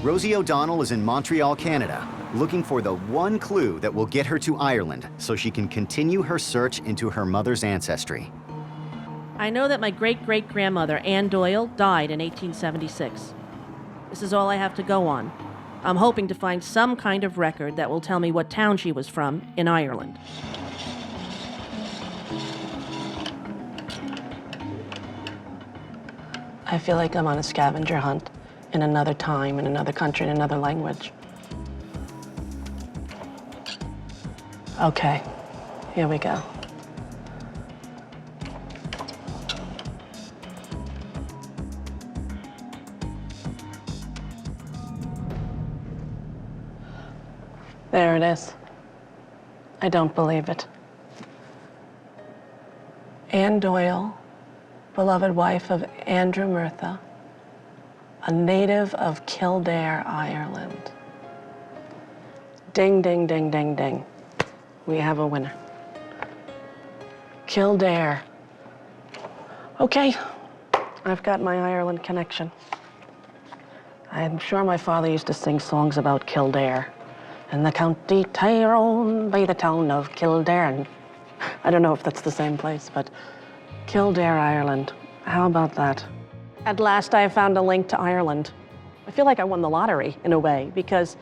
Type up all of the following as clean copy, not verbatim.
Rosie O'Donnell is in Montreal, Canada, looking for the one clue that will get her to Ireland so she can continue her search into her mother's ancestry. I know that my great-great-grandmother, Anne Doyle, died in 1876. This is all I have to go on. I'm hoping to find some kind of record that will tell me what town she was from in Ireland. I feel like I'm on a scavenger hunt in another time, in another country, in another language. Okay, here we go. There it is. I don't believe it. Anne Doyle, beloved wife of Andrew Murtha, a native of Kildare, Ireland. Ding, ding, ding, ding, ding. We have a winner. Kildare. Okay, I've got my Ireland connection. I'm sure my father used to sing songs about Kildare. In the County Tyrone by the town of Kildare. And I don't know if that's the same place, but Kildare, Ireland. How about that? At last, I have found a link to Ireland. I feel like I won the lottery, in a way, because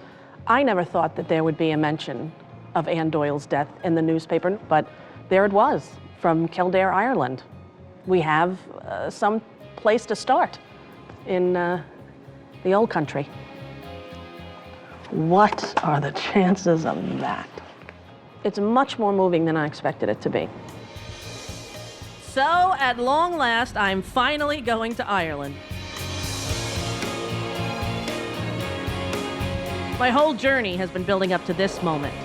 I never thought that there would be a mention of Anne Doyle's death in the newspaper, but there it was, from Kildare, Ireland. We have some place to start in the old country. What are the chances of that? It's much more moving than I expected it to be. So, at long last, I'm finally going to Ireland. My whole journey has been building up to this moment.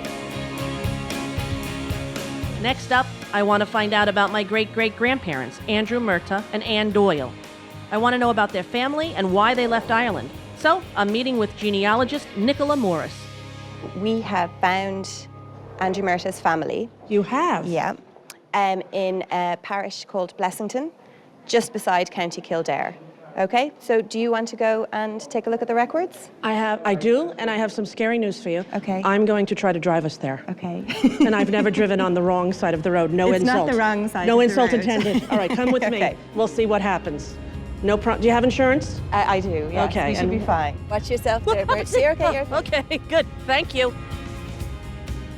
Next up, I want to find out about my great-great-grandparents, Andrew Murtha and Anne Doyle. I want to know about their family and why they left Ireland. So, I'm meeting with genealogist Nicola Morris. We have found Andrew Murtha's family. You have? Yeah. In a parish called Blessington, just beside County Kildare. Okay, so do you want to go and take a look at the records? I do, and I have some scary news for you. Okay. I'm going to try to drive us there. Okay. And I've never driven on the wrong side of the road. No it's insult. It's not the wrong side No of the road. insult intended. All right, come with Okay. me. We'll see what happens. Do you have insurance? I do, yes. Okay. You should be fine. Watch yourself there, Bert. You're okay, you're okay. Okay, good. Thank you.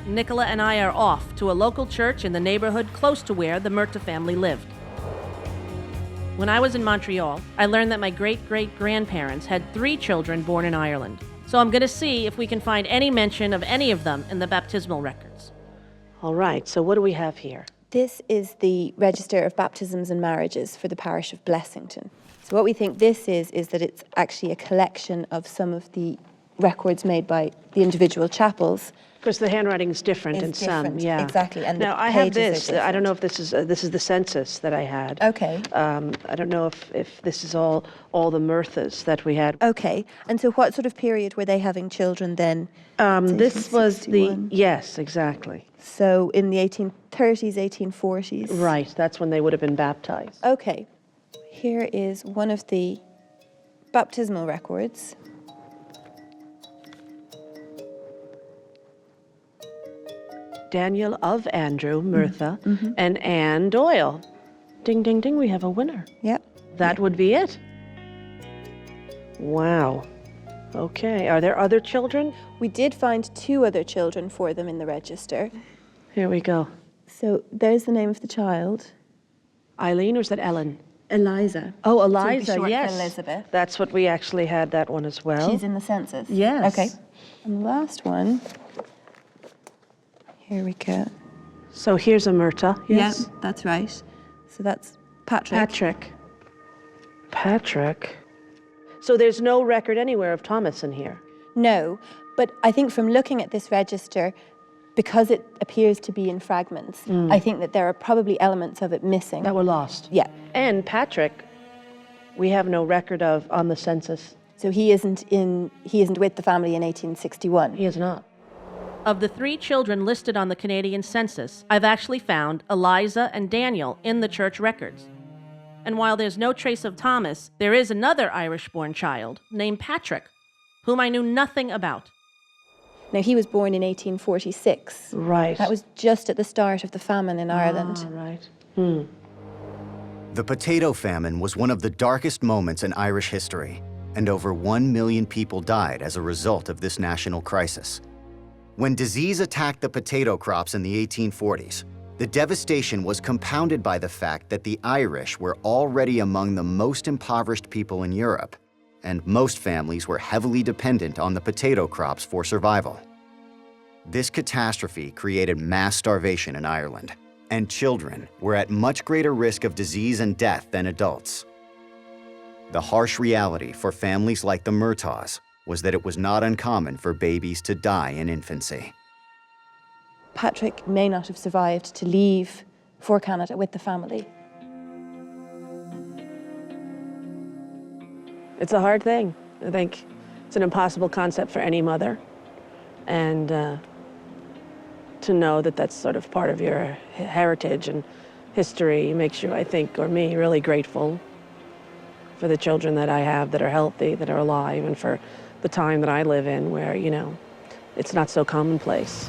Nicola and I are off to a local church in the neighborhood close to where the Murtha family lived. When I was in Montreal, I learned that my great-great-grandparents had 3 children born in Ireland. So I'm going to see if we can find any mention of any of them in the baptismal records. All right, so what do we have here? This is the Register of Baptisms and Marriages for the parish of Blessington. So what we think this is that it's actually a collection of some of the records made by the individual chapels. Because the handwriting is different in some, yeah. Exactly, and now, the I have pages this. are I don't know if this is the census that I had. Okay. I don't know if this is all the Murthas that we had. Okay, and so what sort of period were they having children then? This was the, 1861. yes, exactly. So in the 1830s, 1840s? Right, that's when they would have been baptized. Okay, here is one of the baptismal records. Daniel of Andrew, Murtha, and Anne Doyle. Ding, ding, ding, we have a winner. Yep. That would be it. Wow. Okay, are there other children? We did find 2 other children for them in the register. Here we go. So there's the name of the child. Eileen, or is that Ellen? Eliza. Oh, To be Eliza, short for yes. Elizabeth. That's what we actually had, that one as well. She's in the census? Yes. Okay. And the last one, here we go. So here's a Murtha, yes? Yeah, that's right. So that's Patrick. Patrick. So there's no record anywhere of Thomas in here? No, but I think from looking at this register, because it appears to be in fragments, I think that there are probably elements of it missing. That were lost? Yeah. And Patrick, we have no record of on the census. So he isn't with the family in 1861. He is not. Of the 3 children listed on the Canadian census, I've actually found Eliza and Daniel in the church records. And while there's no trace of Thomas, there is another Irish-born child named Patrick. whom I knew nothing about. Now, he was born in 1846. Right. That was just at the start of the famine in Ireland. Right. The potato famine was one of the darkest moments in Irish history, and over 1 million people died as a result of this national crisis. When disease attacked the potato crops in the 1840s, the devastation was compounded by the fact that the Irish were already among the most impoverished people in Europe, and most families were heavily dependent on the potato crops for survival. This catastrophe created mass starvation in Ireland, and children were at much greater risk of disease and death than adults. The harsh reality for families like the Murtaughs was that it was not uncommon for babies to die in infancy. Patrick may not have survived to leave for Canada with the family. It's a hard thing. I think it's an impossible concept for any mother. And to know that that's sort of part of your heritage and history makes you, I think, or me, really grateful for the children that I have that are healthy, that are alive, and for the time that I live in where, you know, it's not so commonplace.